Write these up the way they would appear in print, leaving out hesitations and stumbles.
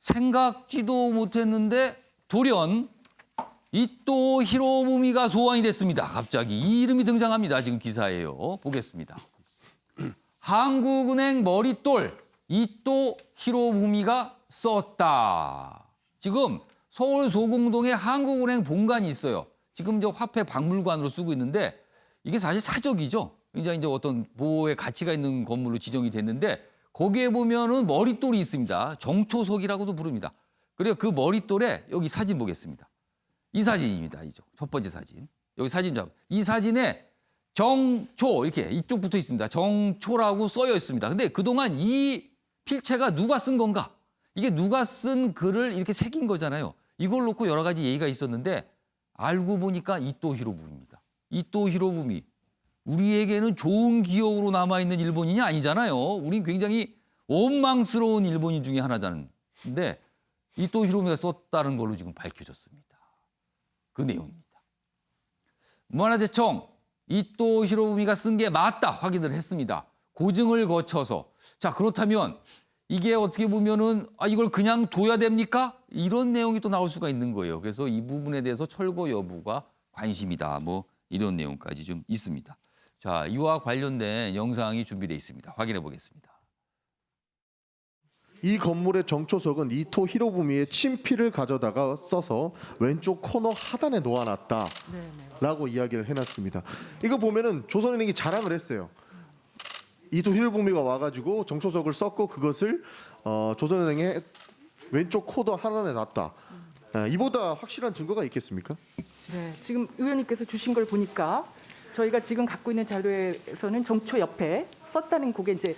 생각지도 못했는데 돌연 이토 히로부미가 소환이 됐습니다. 갑자기 이 이름이 등장합니다. 지금 기사예요. 보겠습니다. 한국은행 머릿돌 이토 히로부미가 썼다. 지금 서울 소공동에 한국은행 본관이 있어요. 지금 저 화폐 박물관으로 쓰고 있는데 이게 사실 사적이죠. 이제 어떤 보호의 가치가 있는 건물로 지정이 됐는데 거기에 보면은 머릿돌이 있습니다. 정초석이라고도 부릅니다. 그리고 그 머릿돌에 여기 사진 보겠습니다. 이 사진입니다. 이죠. 첫 번째 사진. 여기 사진 잡. 이 사진에 정초 이렇게 이쪽 붙어 있습니다. 정초라고 써여 있습니다. 근데 그동안 이 필체가 누가 쓴 건가? 이게 누가 쓴 글을 이렇게 새긴 거잖아요. 이걸 놓고 여러 가지 얘기가 있었는데 알고 보니까 이토 히로부미입니다. 이토 히로부미. 우리에게는 좋은 기억으로 남아있는 일본인이 아니잖아요. 우린 굉장히 원망스러운 일본인 중에 하나잖아요.근데 이토 히로부미가 썼다는 걸로 지금 밝혀졌습니다. 그 내용입니다. 문화재청 이토 히로부미가 쓴 게 맞다 확인을 했습니다. 고증을 거쳐서 자 그렇다면 이게 어떻게 보면은 이걸 그냥 둬야 됩니까? 이런 내용이 또 나올 수가 있는 거예요. 그래서 이 부분에 대해서 철거 여부가 관심이다. 뭐 이런 내용까지 좀 있습니다. 자 이와 관련된 영상이 준비되어 있습니다. 확인해 보겠습니다. 이 건물의 정초석은 이토 히로부미의 친필을 가져다가 써서 왼쪽 코너 하단에 놓아놨다라고 이야기를 해놨습니다. 이거 보면은 조선은행이 자랑을 했어요. 이토 히로부미가 와가지고 정초석을 썼고 그것을 조선은행의 왼쪽 코너 하단에 놨다. 이보다 확실한 증거가 있겠습니까? 네, 지금 의원님께서 주신 걸 보니까 저희가 지금 갖고 있는 자료에서는 정초 옆에 썼다는 그게 이제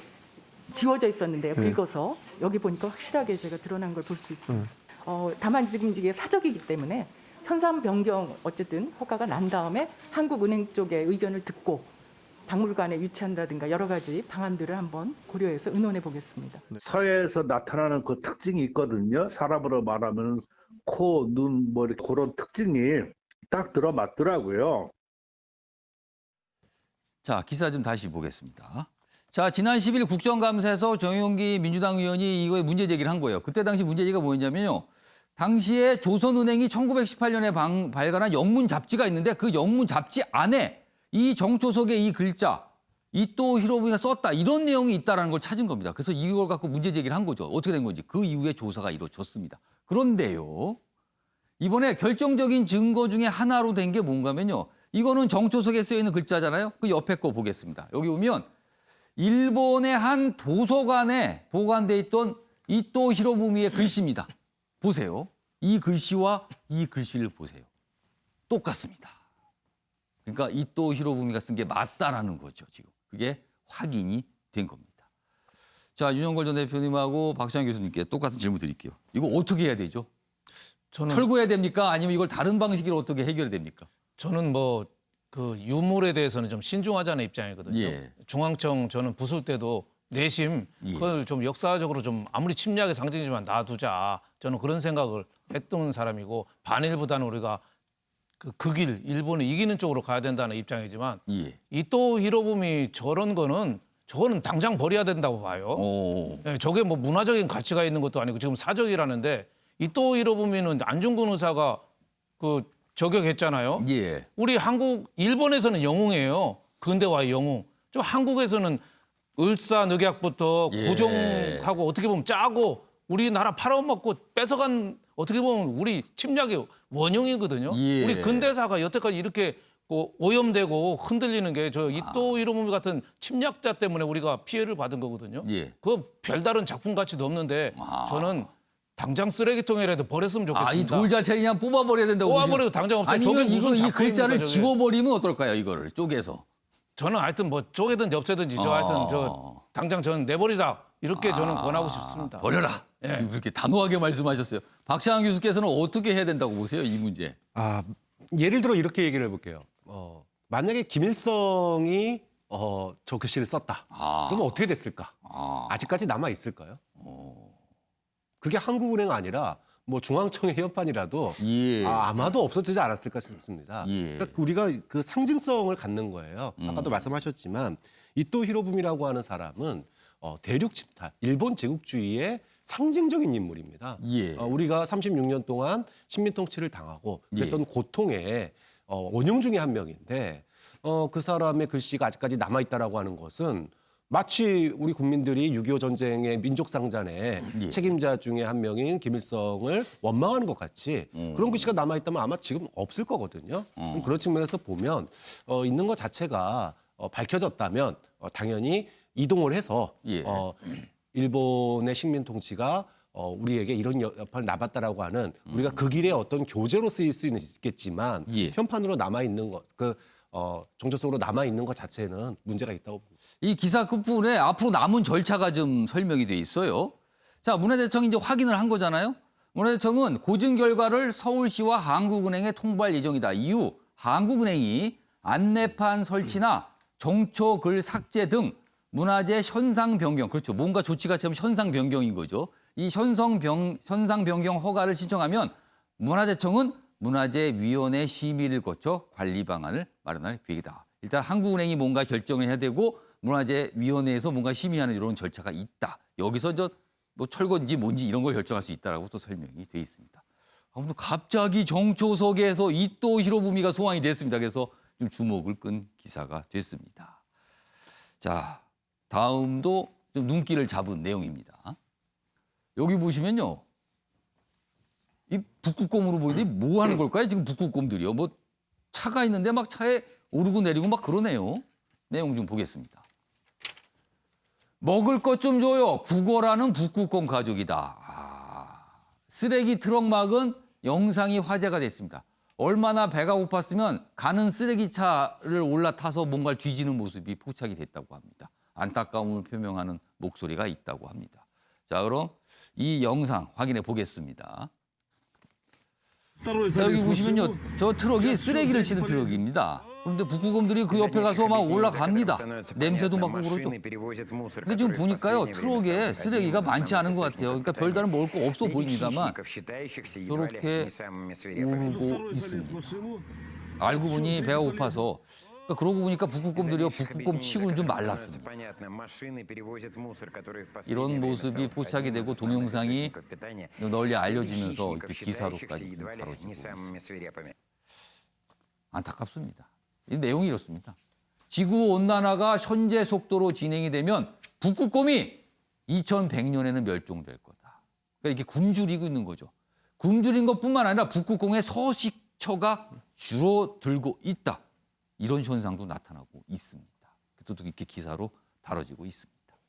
지워져 있었는데요. 긁어서 여기 보니까 확실하게 제가 드러난 걸 볼 수 있습니다. 다만 지금 이게 사적이기 때문에 현상 변경 어쨌든 허가가 난 다음에 한국은행 쪽의 의견을 듣고 박물관에 유치한다든가 여러 가지 방안들을 한번 고려해서 의논해 보겠습니다. 서해에서 나타나는 그 특징이 있거든요. 사람으로 말하면 코, 눈, 머리 그런 특징이 딱 들어맞더라고요. 자 기사 좀 다시 보겠습니다. 자 지난 10일 국정감사에서 정용기 민주당 의원이 이거에 문제 제기를 한 거예요. 그때 당시 문제 제기가 뭐였냐면요. 당시에 조선은행이 1918년에 발간한 영문 잡지가 있는데 그 영문 잡지 안에 이 정초석의 이 글자 이토 히로부미가 썼다 이런 내용이 있다는 걸 찾은 겁니다. 그래서 이걸 갖고 문제 제기를 한 거죠. 어떻게 된 건지 그 이후에 조사가 이루어졌습니다. 그런데요. 이번에 결정적인 증거 중에 하나로 된 게 뭔가면요. 이거는 정초석에 쓰여 있는 글자잖아요. 그 옆에 거 보겠습니다. 여기 보면 일본의 한 도서관에 보관돼 있던 이토 히로부미의 글씨입니다. 보세요. 이 글씨와 이 글씨를 보세요. 똑같습니다. 그러니까 이토 히로부미가 쓴 게 맞다라는 거죠. 지금 그게 확인이 된 겁니다. 자 윤영걸 전 대표님하고 박시환 교수님께 똑같은 질문 드릴게요. 이거 어떻게 해야 되죠? 철거해야 됩니까? 아니면 이걸 다른 방식으로 어떻게 해결해야 됩니까? 저는 뭐 그 유물에 대해서는 좀 신중하자는 입장이거든요. 예. 중앙청 저는 부술 때도 내심 그걸 좀 역사적으로 좀 아무리 침략의 상징이지만 놔두자. 저는 그런 생각을 했던 사람이고 반일보다는 우리가 그 길 일본이 이기는 쪽으로 가야 된다는 입장이지만 이토 히로부미 저런 거는 저거는 당장 버려야 된다고 봐요. 네, 저게 뭐 문화적인 가치가 있는 것도 아니고 지금 사적이라는데 이토 히로부미는 안중근 의사가 그 저격했잖아요. 예. 우리 일본에서는 영웅이에요. 근대화의 영웅. 좀 한국에서는 을사늑약부터 고종하고 어떻게 보면 짜고 우리나라 팔아먹고 뺏어간 어떻게 보면 우리 침략의 원흉이거든요. 우리 근대사가 여태까지 이렇게 오염되고 흔들리는 게 저 이토 히로부미 같은 침략자 때문에 우리가 피해를 받은 거거든요. 그 별다른 작품 가치도 없는데 저는 당장 쓰레기통에라도 버렸으면 좋겠습니다. 이 돌 자체를 그냥 뽑아버려야 된다고 뽑아버려도 당장 없어요. 아니면 이거 이 글자를 저게. 지워버리면 어떨까요? 이거를 쪼개서. 저는 하여튼 뭐 쪼개든지 없애든지 저 하여튼 당장 저는 내버리라 이렇게 저는 권하고 싶습니다. 버려라. 이렇게 단호하게 말씀하셨어요. 박시환 교수께서는 어떻게 해야 된다고 보세요? 이 문제. 예를 들어 이렇게 얘기를 해볼게요. 만약에 김일성이 저 글씨를 썼다. 그러면 어떻게 됐을까? 아직까지 남아 있을까요? 그게 한국은행 아니라 뭐 중앙청의 해협판이라도 아마도 없어지지 않았을까 싶습니다. 그러니까 우리가 그 상징성을 갖는 거예요. 아까도 말씀하셨지만 이토 히로부미라고 하는 사람은 대륙 침탈, 일본 제국주의의 상징적인 인물입니다. 예. 우리가 36년 동안 식민 통치를 당하고 그랬던 고통의 원흉 중에 한 명인데 그 사람의 글씨가 아직까지 남아 있다라고 하는 것은 마치 우리 국민들이 6.25 전쟁의 민족상잔의 예. 책임자 중에 한 명인 김일성을 원망하는 것 같이 그런 글씨가 남아 있다면 아마 지금 없을 거거든요. 그런 측면에서 보면 있는 것 자체가 밝혀졌다면 당연히 이동을 해서 예. 일본의 식민 통치가 우리에게 이런 여파를 남았다라고 하는 우리가 그 길의 어떤 교재로 쓰일 수는 있겠지만 예. 현판으로 남아 있는 것, 정조석으로 남아 있는 것 자체는 문제가 있다고 봅니다. 이 기사 끝부분에 앞으로 남은 절차가 좀 설명이 돼 있어요. 자, 문화재청이 이제 확인을 한 거잖아요. 문화재청은 고증 결과를 서울시와 한국은행에 통보할 예정이다. 이후 한국은행이 안내판 설치나 정초 글 삭제 등 문화재 현상 변경, 그렇죠. 뭔가 조치가 지금 현상 변경인 거죠. 이 현상 변경 허가를 신청하면 문화재청은 문화재위원회 심의를 거쳐 관리 방안을 마련할 계획이다. 일단 한국은행이 뭔가 결정을 해야 되고 문화재위원회에서 뭔가 심의하는 이런 절차가 있다. 여기서 뭐 철거인지 뭔지 이런 걸 결정할 수 있다라고 또 설명이 돼 있습니다. 아무튼 갑자기 정초석에서 이토 히로부미가 소환이 됐습니다. 그래서 좀 주목을 끈 기사가 됐습니다. 자, 다음도 좀 눈길을 잡은 내용입니다. 여기 보시면요. 이 북극곰으로 보이는데 뭐 하는 걸까요? 지금 북극곰들이요. 뭐 차가 있는데 막 차에 오르고 내리고 막 그러네요. 내용 좀 보겠습니다. 먹을 것 좀 줘요. 구걸하는 북극곰 가족이다. 쓰레기 트럭 막은 영상이 화제가 됐습니다. 얼마나 배가 고팠으면 가는 쓰레기차를 올라타서 뭔가를 뒤지는 모습이 포착이 됐다고 합니다. 안타까움을 표명하는 목소리가 있다고 합니다. 자, 그럼 이 영상 확인해 보겠습니다. 자, 여기 보시면요. 저 트럭이 쓰레기를 싣는 트럭입니다. 그런데 북극곰들이 그 옆에 가서 막 올라갑니다. 냄새도 맡고 그러죠. 근데 지금 보니까요. 트럭에 쓰레기가 많지 않은 것 같아요. 그러니까 별다른 먹을 거 없어 보입니다만 저렇게 오르고 있습니다. 알고 보니 배가 고파서 그러고 보니까 북극곰들이요. 북극곰 치고는 좀 말랐습니다. 이런 모습이 포착이 되고 동영상이 널리 알려지면서 이렇게 기사로까지 좀 다뤄지고 있습니다. 안타깝습니다. 이 내용이 이렇습니다. 지구온난화가 현재 속도로 진행이 되면 북극곰이 2100년에는 멸종될 거다. 그러니까 이게 굶주리고 있는 거죠. 굶주린 것뿐만 아니라 북극곰의 서식처가 줄어들고 있다. 이런 현상도 나타나고 있습니다. 또 이렇게 기사로 다뤄지고 있습니다.